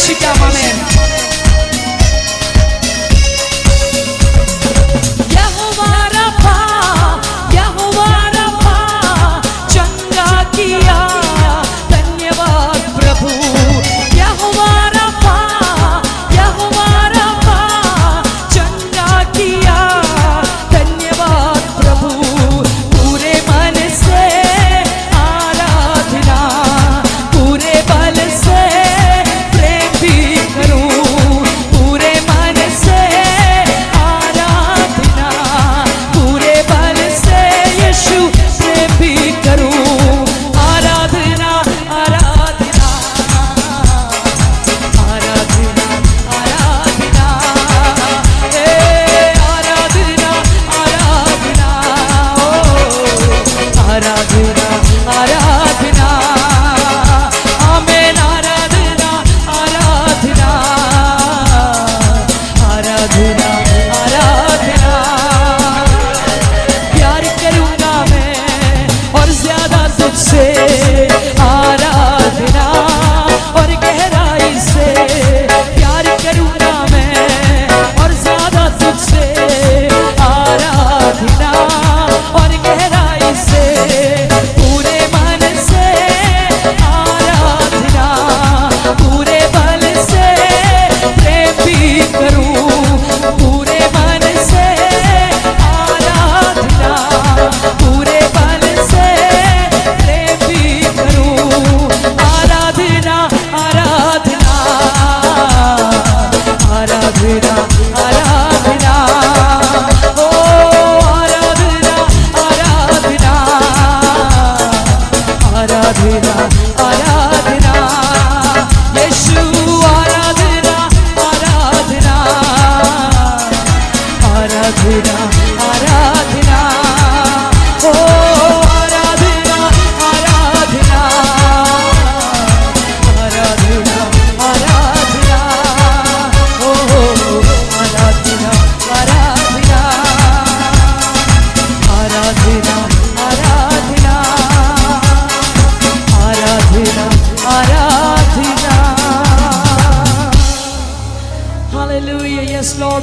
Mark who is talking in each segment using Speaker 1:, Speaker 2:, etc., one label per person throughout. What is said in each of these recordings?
Speaker 1: ഘോഷിക്കാം. Amen.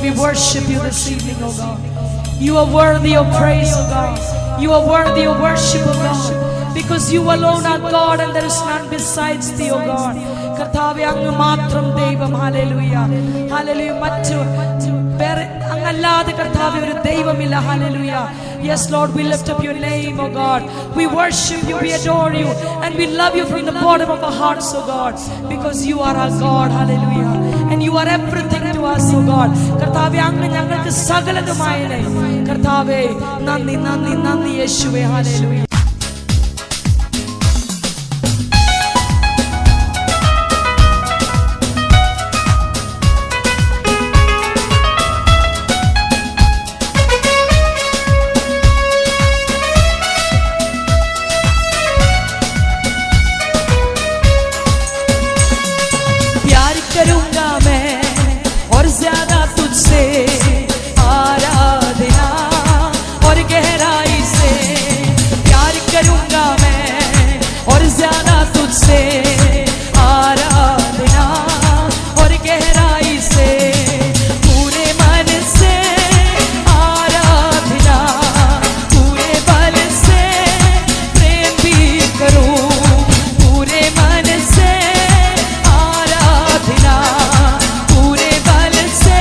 Speaker 2: We worship you this evening, oh God. You are worthy of praise, oh God. You are worthy of worship, oh God. Because you alone are God and there is none besides thee, oh God. കർത്താവേ, അങ്ങ് മാത്രം ദൈവം. Hallelujah, hallelujah. മറ്റു അങ്ങല്ലാതെ കർത്താവേ ഒരു ദൈവമില്ല. Hallelujah. Yes, Lord, we lift up your name, oh God. We worship you, we adore you, and we love you from the bottom of our hearts, oh God, because you are our God. Hallelujah. And you are everything to us, oh God. കർത്താവേ, അങ്ങ് ഞങ്ങൾക്ക് സകലതുമായേ. കർത്താവേ, നന്ദി നന്ദി നന്ദി യേശുവേ. Hallelujah.
Speaker 1: पूरे मन से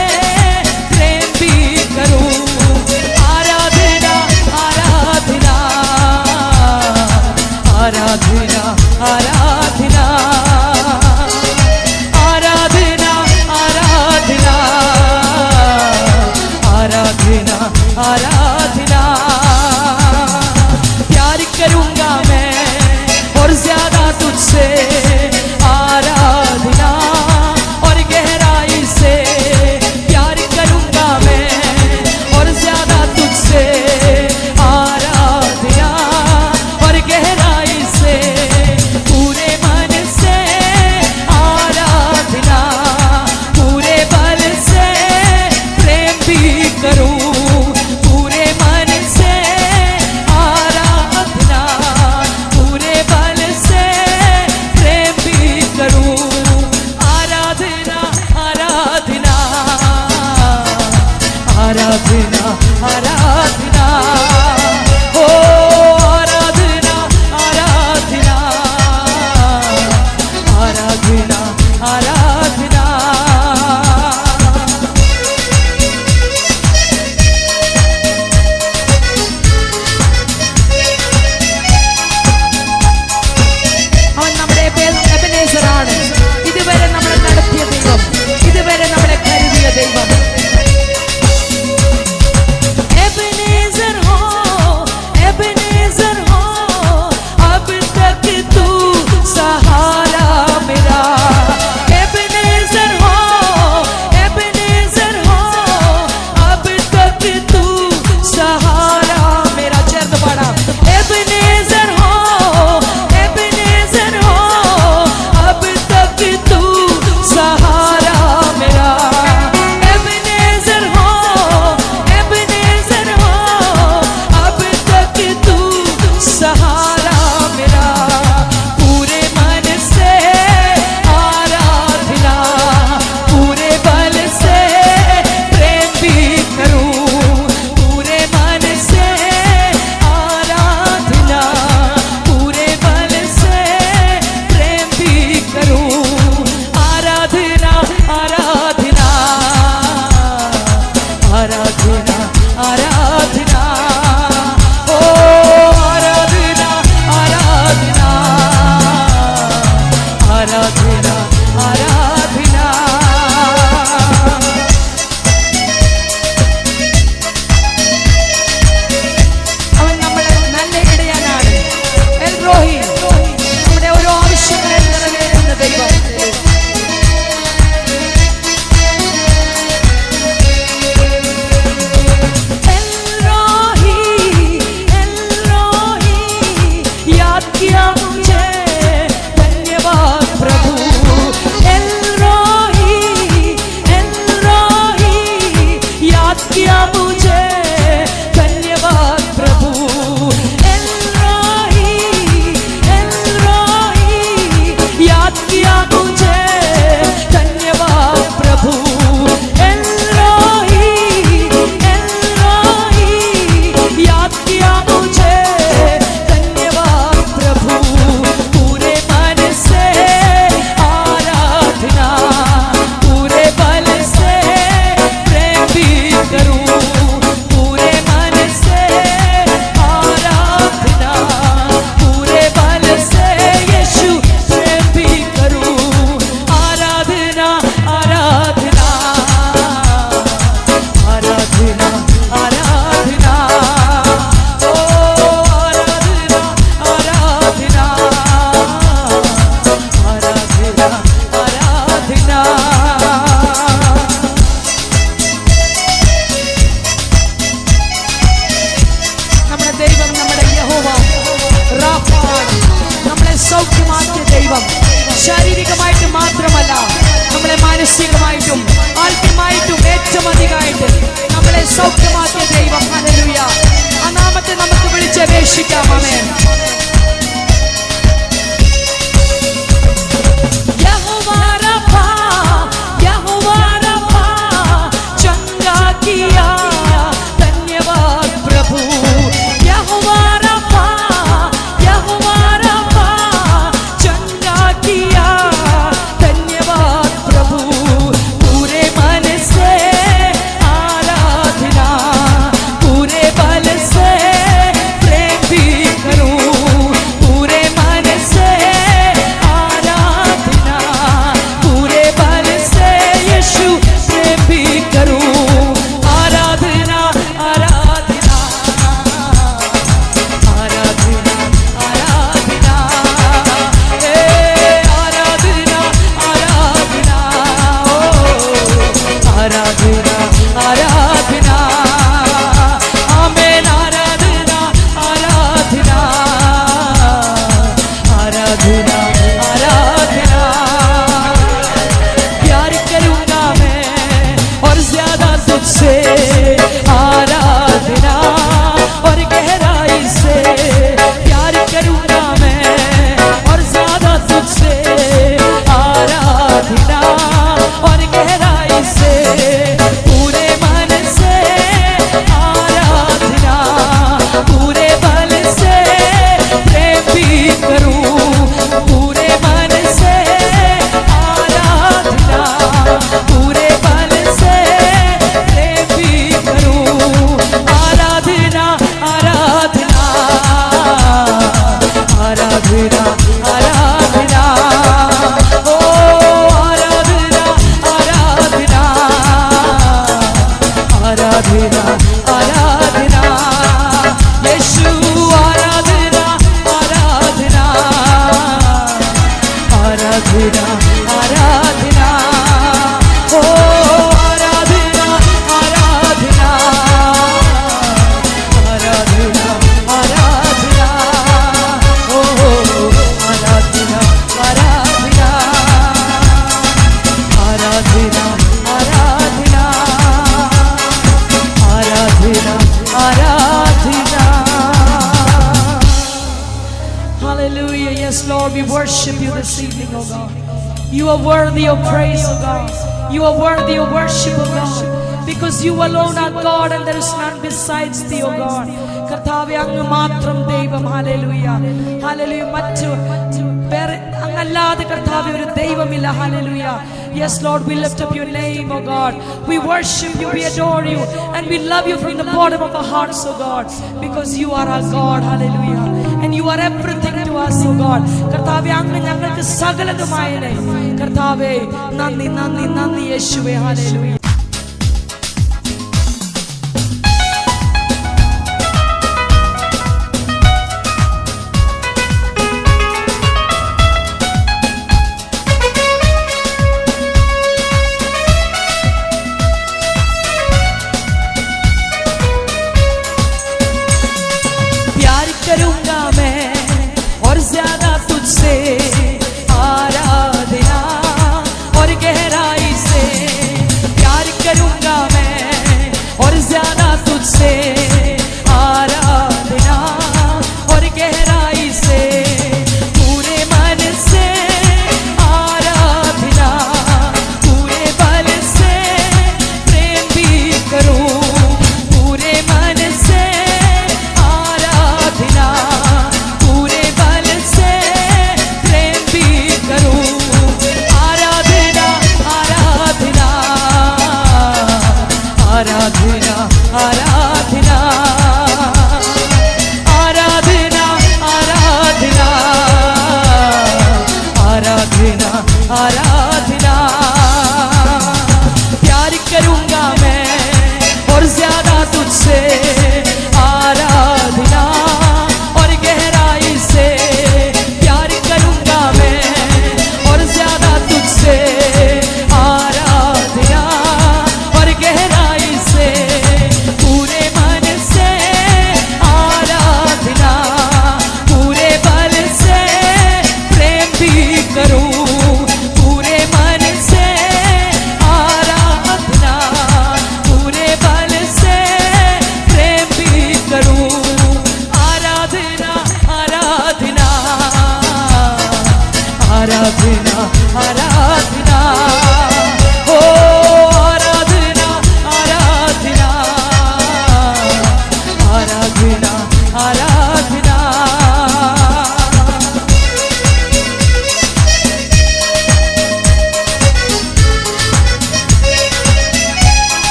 Speaker 2: this evening, oh God. You are worthy of praise, oh God. You are worthy of worship, oh God. Because you alone are God and there is none besides thee, oh God. കർത്താവേ, അങ്ങ് മാത്രം ദൈവം. Hallelujah, hallelujah. മറ്റു അങ്ങല്ലാതെ കർത്താവേ ഒരു ദൈവമില്ല. Hallelujah. Yes, Lord, we lift up your name, oh God. We worship you, we adore you, and we love you from the bottom of our hearts, oh God, because you are our God. Hallelujah. And you are everything to us, oh God. കർത്താവേ, അങ്ങ് ഞങ്ങൾക്ക് സകലതുമായനെ. കർത്താവേ, നന്ദി നന്ദി നന്ദി യേശുവേ. Hallelujah. करूंगा मैं और ज्यादा तुझसे आराधना और गहराई से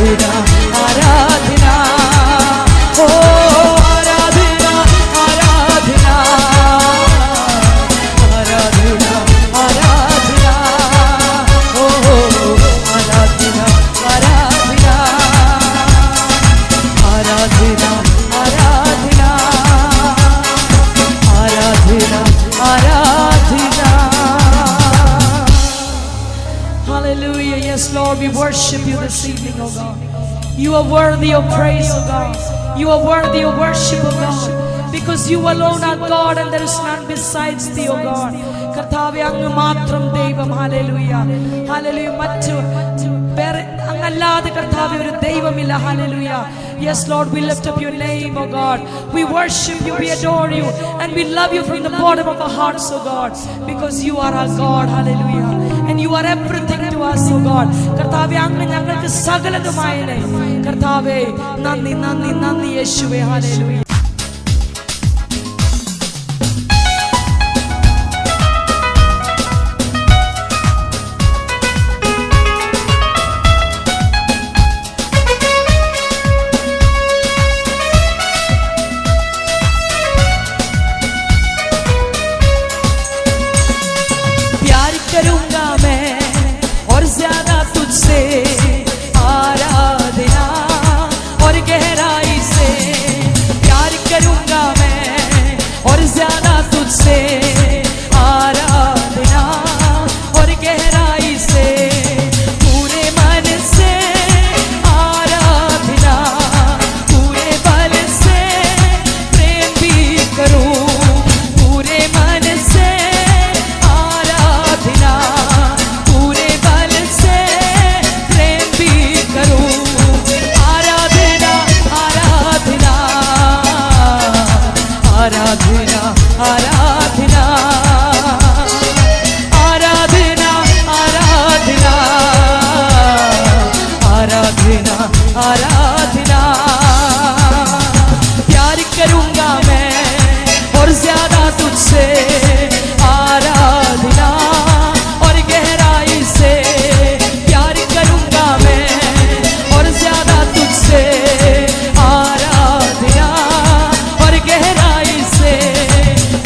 Speaker 2: ആരാധന ആരാധന ഓ ആരാധന ആരാധന ആരാധന ആരാധന ഓ ആരാധന ആരാധന ആരാധന ആരാധന ആരാധന ആരാധന. Hallelujah. Yes, Lord, we worship you this evening, oh God. You are worthy of praise, oh God. You are worthy of worship, oh God. Because you alone are God and there is none besides thee, oh God. കർത്താവേ അങ്ങ് മാത്രം ദൈവം. Hallelujah. Hallelujah. മറ്റു അങ്ങല്ലാതെ കർത്താവേ ഒരു ദൈവമില്ല. Hallelujah. Yes, Lord, we lift up your name, oh God. We worship you, we adore you, and we love you from the bottom of our hearts, oh God, because you are our God. Hallelujah. And you are everything to us, oh God. കർത്താവേ അങ്ങ് ഞങ്ങൾക്ക് സകലതുമായേ. കർത്താവേ നന്ദി നന്ദി നന്ദി യേശുവേ. Hallelujah. करूंगा मैं और ज्यादा तुझसे आराधना और गहराई से प्यार करूंगा मैं और ज्यादा तुझसे आराधना और गहराई से पूरे मन से आराधना पूरे बल से प्रेम भी करूं पूरे मन से पूरे बल से प्रेम भी करूं आराधना आराधना आराधना आराधना आराधना आराधना आराधना आराधना प्यार करूंगा मैं और ज्यादा तुझसे आराधना और गहराई से प्यार करूंगा मैं और ज्यादा तुझसे आराधना और गहराई से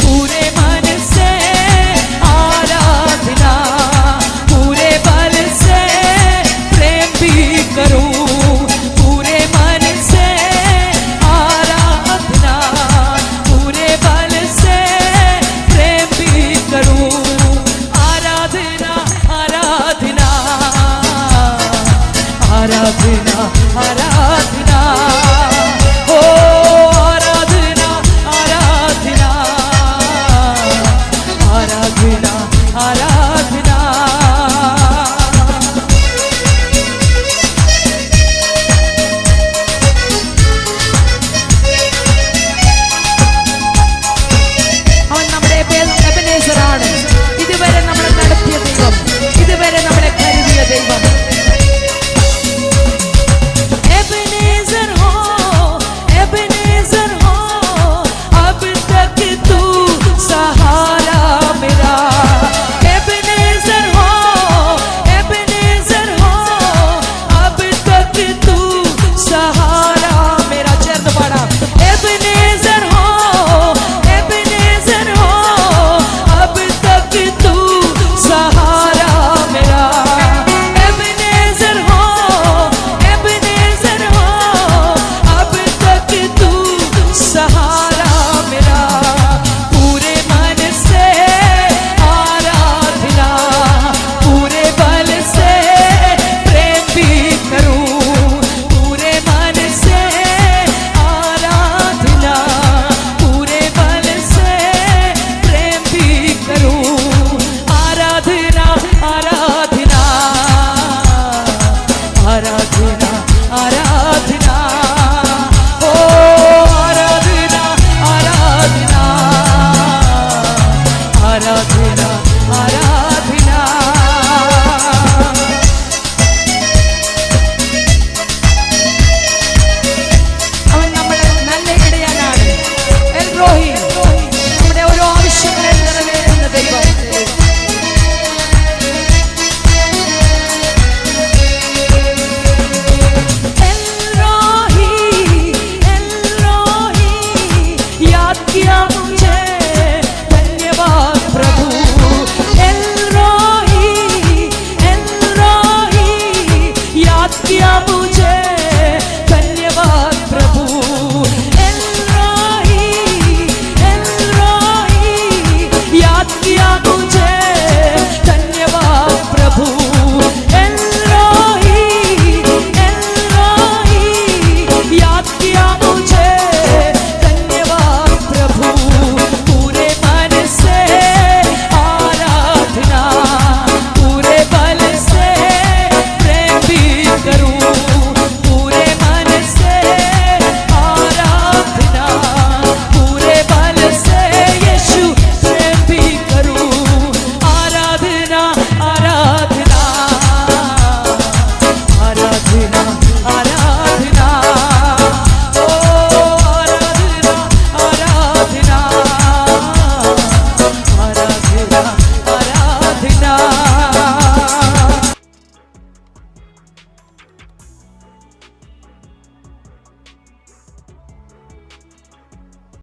Speaker 2: पूरे मन से आराधना पूरे बल से प्रेम भी करूं पूरे मन से आराधना पूरे बल से प्रेम भी करूं आराधना आराधना आराधना आराधना ओ आराधना आराधना आराधना आराधना അവൻ നമ്മുടെ എബനേസറാണ്. ഇതുവരെ നമ്മളെ നടത്തിയ ദൈവം, ഇതുവരെ നമ്മളെ കരുതിയ ദൈവം. एबेनेज़र हो अब तक तू सहारा मेरा. एबेनेज़र हो अब तक तू सहारा मेरा. चरण पड़ा. एबेनेज़र हो अब तक तू सहारा मेरा. एबेनेज़र हो अब तक तू सहारा मेरा. पूरे मन से आराधना पूरे बल से प्रेम भी करूं पूरे मन से आराधना पूरे बल से प्रेम भी करूं आराधना आराधना